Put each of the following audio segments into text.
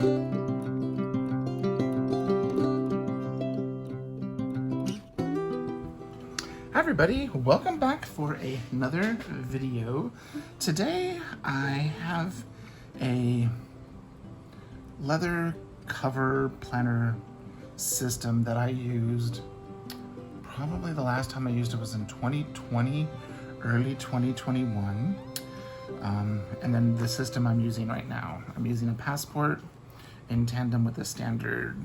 Hi everybody, welcome back for another video. Today I have a leather cover planner system that I used. Probably the last time I used it was in 2020, early 2021. And then the system I'm using right now. I'm using a Passport in tandem with a standard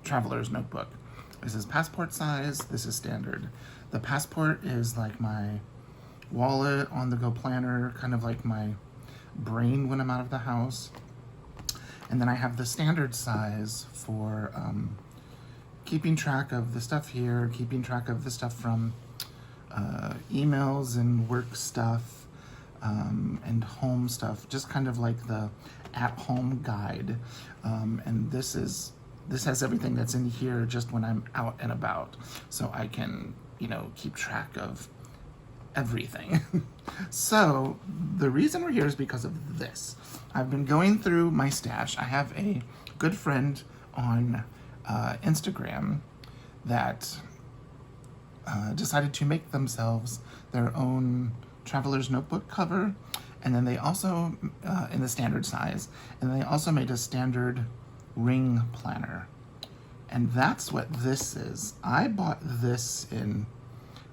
traveler's notebook. This is Passport size, this is standard. The Passport is like my wallet, on-the-go planner, kind of like my brain when I'm out of the house. And then I have the standard size for keeping track of the stuff here, keeping track of the stuff from emails and work stuff and home stuff, just kind of like the at-home guide. And this has everything that's in here just when I'm out and about, so I can, keep track of everything. So the reason we're here is because of this. I've been going through my stash. I have a good friend on Instagram that decided to make themselves their own traveler's notebook cover, and then they also, in the standard size, and they also made a standard ring planner. And that's what this is. I bought this in,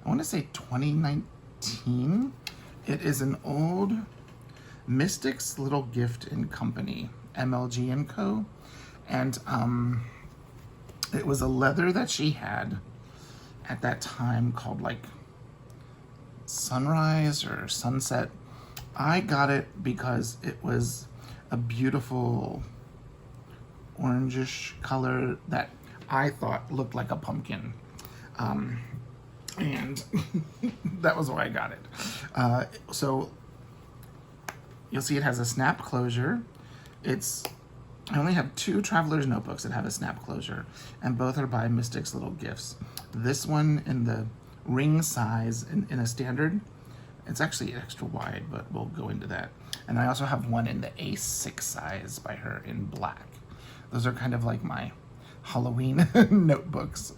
I want to say 2019. It is an old Mystics Little Gift and Company, MLG and Co. And it was a leather that she had at that time called like Sunrise or Sunset. I got it because it was a beautiful orangish color that I thought looked like a pumpkin. And that was why I got it. So you'll see it has a snap closure. I only have 2 traveler's notebooks that have a snap closure, and both are by Mystics Little Gifts. This one in the ring size in a standard, it's actually extra wide, but we'll go into that. And I also have one in the A6 size by her in black. Those are kind of like my Halloween notebooks,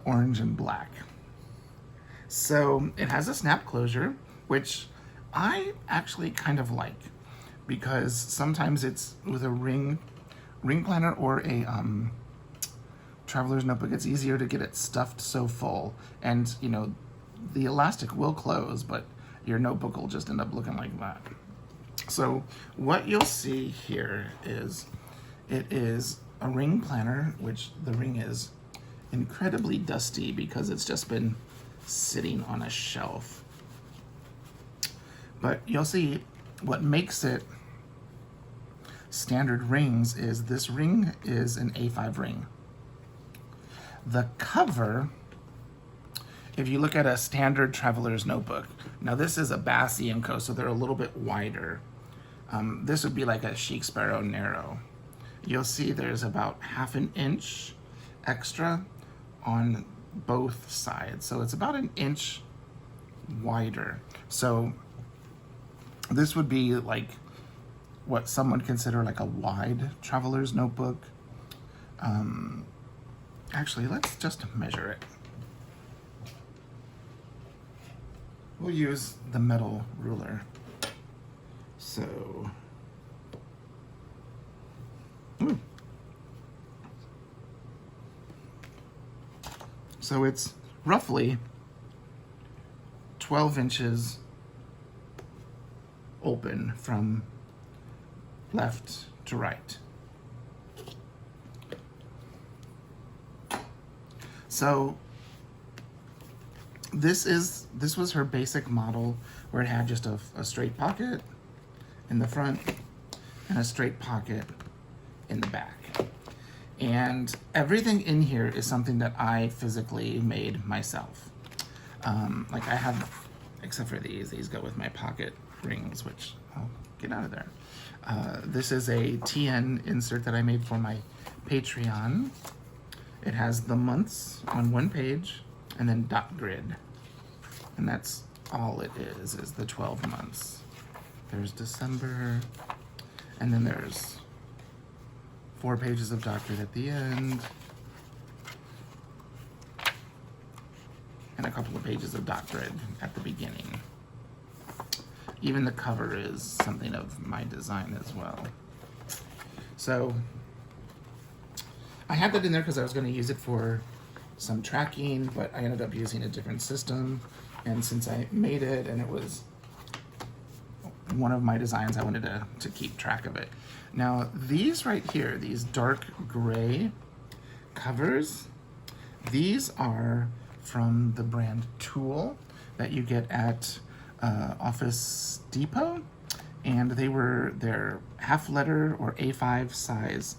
orange and black. So it has a snap closure, which I actually kind of like, because sometimes it's with a ring planner or a traveler's notebook, it's easier to get it stuffed so full, and the elastic will close, but your notebook will just end up looking like that. So what you'll see here is it is a ring planner, which the ring is incredibly dusty because it's just been sitting on a shelf. But you'll see what makes it standard rings is this ring is an A5 ring. The cover, if you look at a standard traveler's notebook, now this is a Bassi & Co, so they're a little bit wider. This would be like a Chic Sparrow Narrow. You'll see there's about ½ an inch extra on both sides. So it's about an inch wider. So this would be like what some would consider like a wide traveler's notebook. Actually, let's just measure it. We'll use the metal ruler. So, so it's roughly 12 inches open from left to right. So this was her basic model, where it had just a straight pocket in the front and a straight pocket in the back. And everything in here is something that I physically made myself. Like I have, except for these go with my pocket rings, which I'll get out of there. This is a TN insert that I made for my Patreon. It has the months on one page and then dot grid. And that's all it is the 12 months. There's December, And then there's 4 pages of doc grid at the end, and a couple of pages of doc grid at the beginning. Even the cover is something of my design as well. So I had that in there because I was going to use it for some tracking, but I ended up using a different system. And since I made it and it was one of my designs, I wanted to keep track of it. Now these right here, these dark gray covers, these are from the brand Tool that you get at Office Depot, and they're half letter or A5 size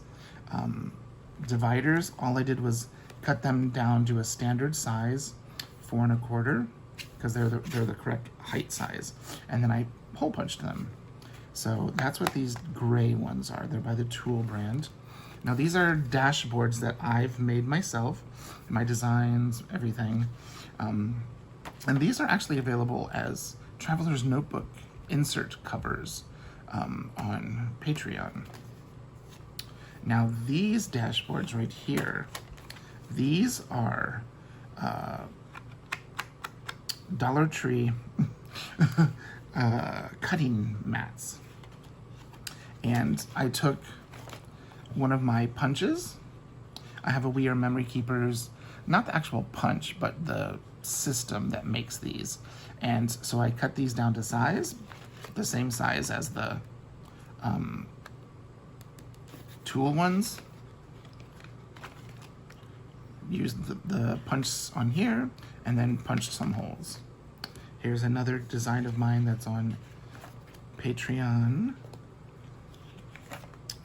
dividers. All I did was cut them down to a standard size, 4 1/4, because they're the correct height size, and then I hole punched them. So that's what these gray ones are. They're by the Tool brand. Now these are dashboards that I've made myself, my designs, everything. And these are actually available as Traveler's Notebook insert covers on Patreon. Now these dashboards right here, these are Dollar Tree cutting mats. And I took one of my punches. I have a We Are Memory Keepers, not the actual punch, but the system that makes these. And so I cut these down to size, the same size as the Tool ones. Used the punch on here and then punched some holes. Here's another design of mine that's on Patreon.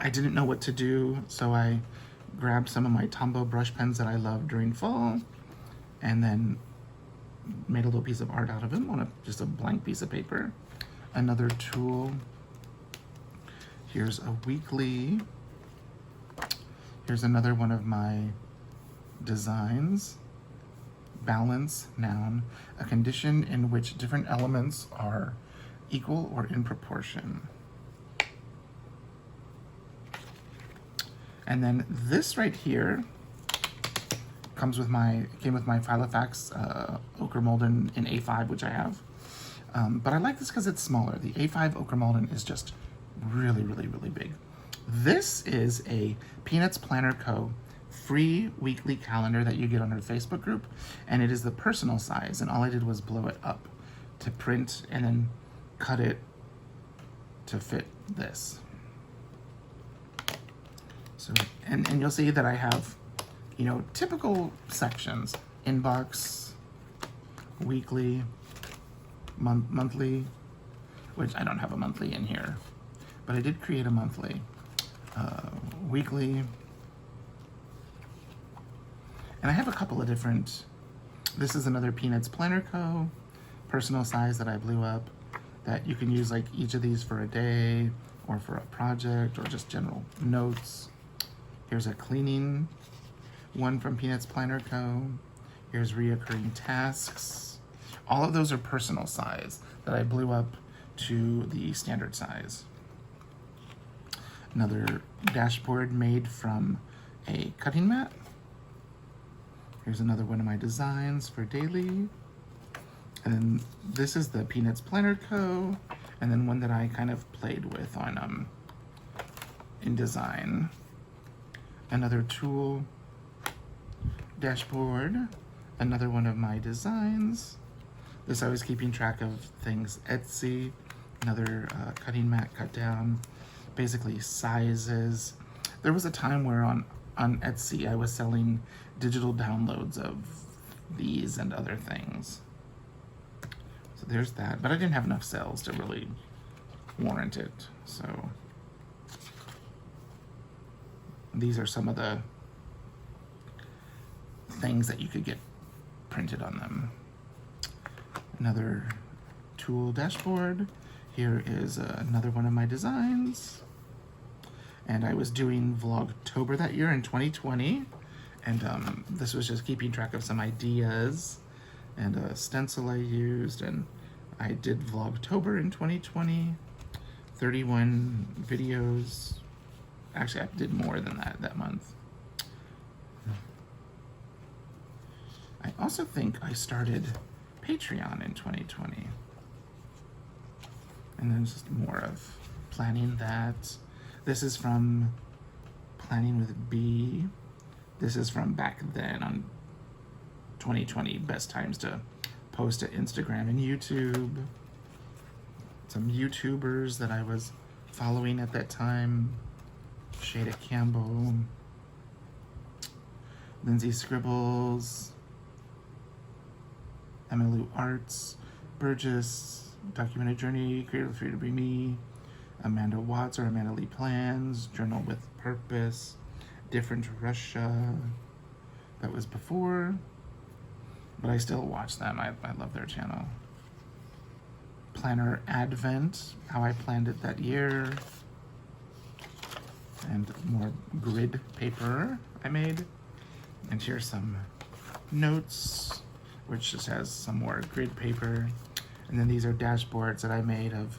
I didn't know what to do, so I grabbed some of my Tombow brush pens that I love during fall and then made a little piece of art out of them on just a blank piece of paper. Another Tool. Here's a weekly. Here's another one of my designs. Balance, noun, a condition in which different elements are equal or in proportion. And then this right here came with my Filofax Ochre Molden in A5, which I have. But I like this because it's smaller. The A5 Ochre Molden is just really, really, really big. This is a Peanuts Planner Co. free weekly calendar that you get on our Facebook group, and it is the personal size, and all I did was blow it up to print and then cut it to fit this. So, and you'll see that I have, you know, typical sections: inbox, weekly, monthly, which I don't have a monthly in here, but I did create a monthly, weekly, and I have a couple of different. This is another Peanuts Planner Co. personal size that I blew up, that you can use like each of these for a day or for a project or just general notes. Here's a cleaning one from Peanuts Planner Co. Here's reoccurring tasks. All of those are personal size that I blew up to the standard size. Another dashboard made from a cutting mat. Here's another one of my designs for daily. And then this is the Peanuts Planner Co. And then one that I kind of played with on in design. Another Tool dashboard. Another one of my designs. This I was keeping track of things. Etsy. Another cutting mat cut down. Basically sizes. There was a time where on Etsy I was selling digital downloads of these and other things. So there's that, but I didn't have enough sales to really warrant it. So these are some of the things that you could get printed on them. Another Tool dashboard. Here is another one of my designs. And I was doing Vlogtober that year in 2020. And this was just keeping track of some ideas and a stencil I used. And I did Vlogtober in 2020. 31 videos. Actually, I did more than that month. I also think I started Patreon in 2020. And then just more of planning that. This is from Planning with B. This is from back then on 2020, best times to post to Instagram and YouTube. Some YouTubers that I was following at that time. Shada Campbell, Lindsay Scribbles, Emmylou Arts, Burgess, Documented Journey, Creative Free to Be Me, Amanda Watts or Amanda Lee Plans, Journal with Purpose, Different Russia. That was before, but I still watch them. I love their channel. Planner Advent, how I planned it that year. And more grid paper I made. And here's some notes, which just has some more grid paper. And then these are dashboards that I made of,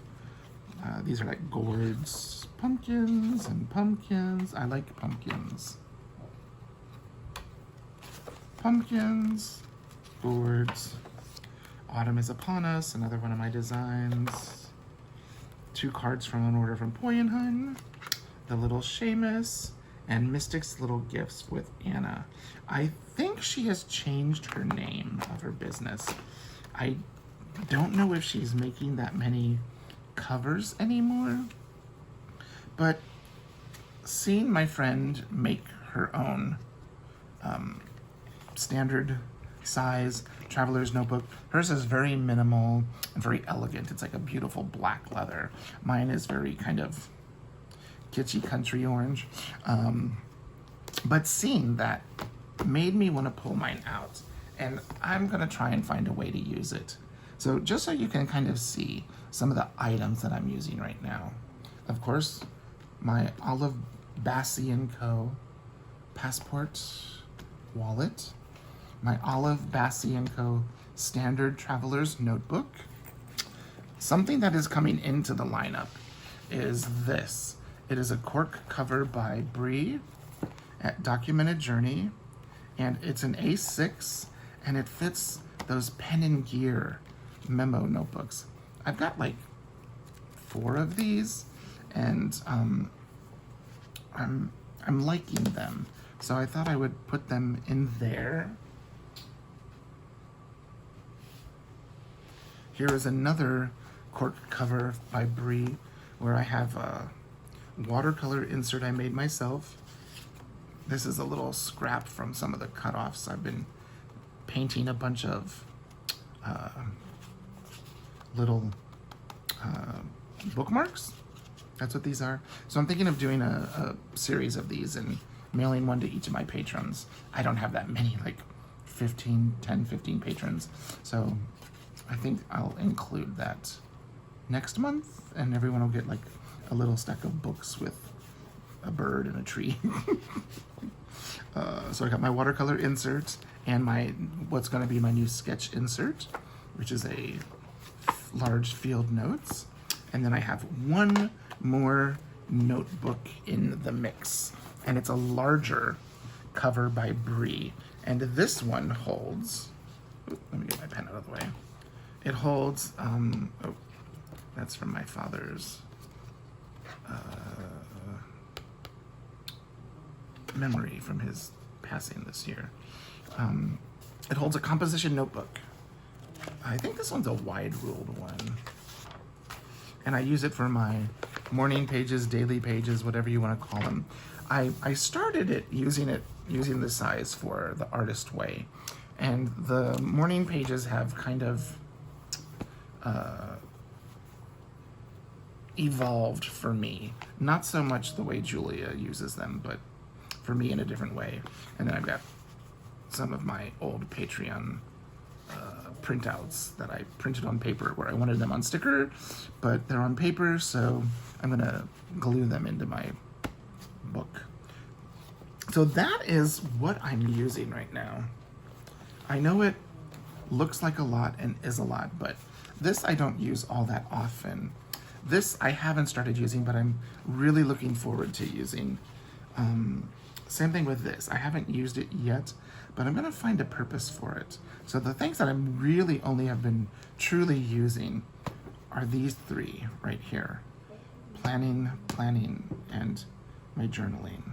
these are like gourds, pumpkins and pumpkins. I like pumpkins. Pumpkins, gourds. Autumn is Upon Us, another one of my designs. 2 cards from An Order from Poyenhun. The Little Seamus, and Mystic's Little Gifts with Anna. I think she has changed her name of her business. I don't know if she's making that many covers anymore, but seeing my friend make her own standard size traveler's notebook, hers is very minimal and very elegant. It's like a beautiful black leather. Mine is very kind of kitschy country orange, but seeing that made me want to pull mine out, and I'm gonna try and find a way to use it. So just so you can kind of see some of the items that I'm using right now. Of course, my Olive Bassi & Co. passport wallet, my Olive Bassi & Co. standard traveler's notebook. Something that is coming into the lineup is this. It is a cork cover by Brie at Documented Journey, and it's an A6, and it fits those pen and gear memo notebooks. I've got like 4 of these, and I'm liking them, so I thought I would put them in there. Here is another cork cover by Brie, where I have a watercolor insert I made myself. This is a little scrap from some of the cutoffs. I've been painting a bunch of little bookmarks. That's what these are. So I'm thinking of doing a series of these and mailing one to each of my patrons. I don't have that many, like 10, 15 patrons. So I think I'll include that next month, and everyone will get like a little stack of books with a bird and a tree. So I got my watercolor insert and my what's going to be my new sketch insert, which is a large field notes. And then I have one more notebook in the mix, and it's a larger cover by Brie. And this one holds, let me get my pen out of the way. It holds, oh, that's from my father's memory from his passing this year. It holds a composition notebook. I think this one's a wide-ruled one. And I use it for my morning pages, daily pages, whatever you want to call them. I started using this size for the Artist Way. And the morning pages have kind of evolved for me. Not so much the way Julia uses them, but for me in a different way. And then I've got some of my old Patreon printouts that I printed on paper where I wanted them on sticker, but they're on paper, so I'm gonna glue them into my book. So that is what I'm using right now. I know it looks like a lot and is a lot, but this I don't use all that often. This I haven't started using, but I'm really looking forward to using. Same thing with this. I haven't used it yet, but I'm going to find a purpose for it. So the things that I'm really only have been truly using are these three right here. Planning, and my journaling.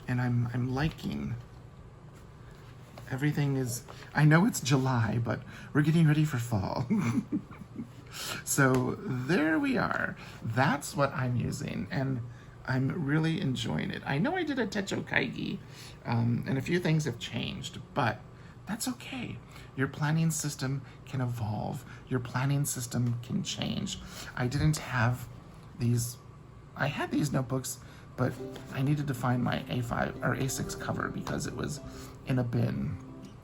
And I'm liking everything is, I know it's July, but we're getting ready for fall. So there we are. That's what I'm using, and I'm really enjoying it. I know I did a Techo Kaigi, and a few things have changed, but that's okay. Your planning system can evolve. Your planning system can change. I didn't have these, I had these notebooks, but I needed to find my A5 or A6 cover because it was in a bin.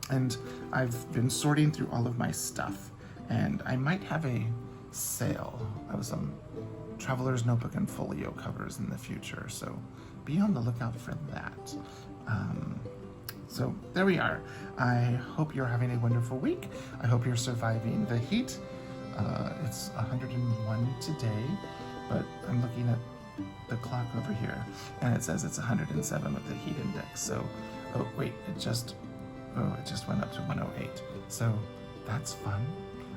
And I've been sorting through all of my stuff, and I might have a sale of some Traveler's Notebook and Folio covers in the future, so be on the lookout for that. So there we are. I hope you're having a wonderful week. I hope you're surviving the heat. It's 101 today, but I'm looking at the clock over here, and it says it's 107 with the heat index. So, oh wait, it just went up to 108. So that's fun.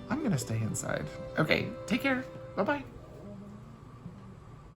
I'm gonna stay inside. Okay, take care. Bye-bye.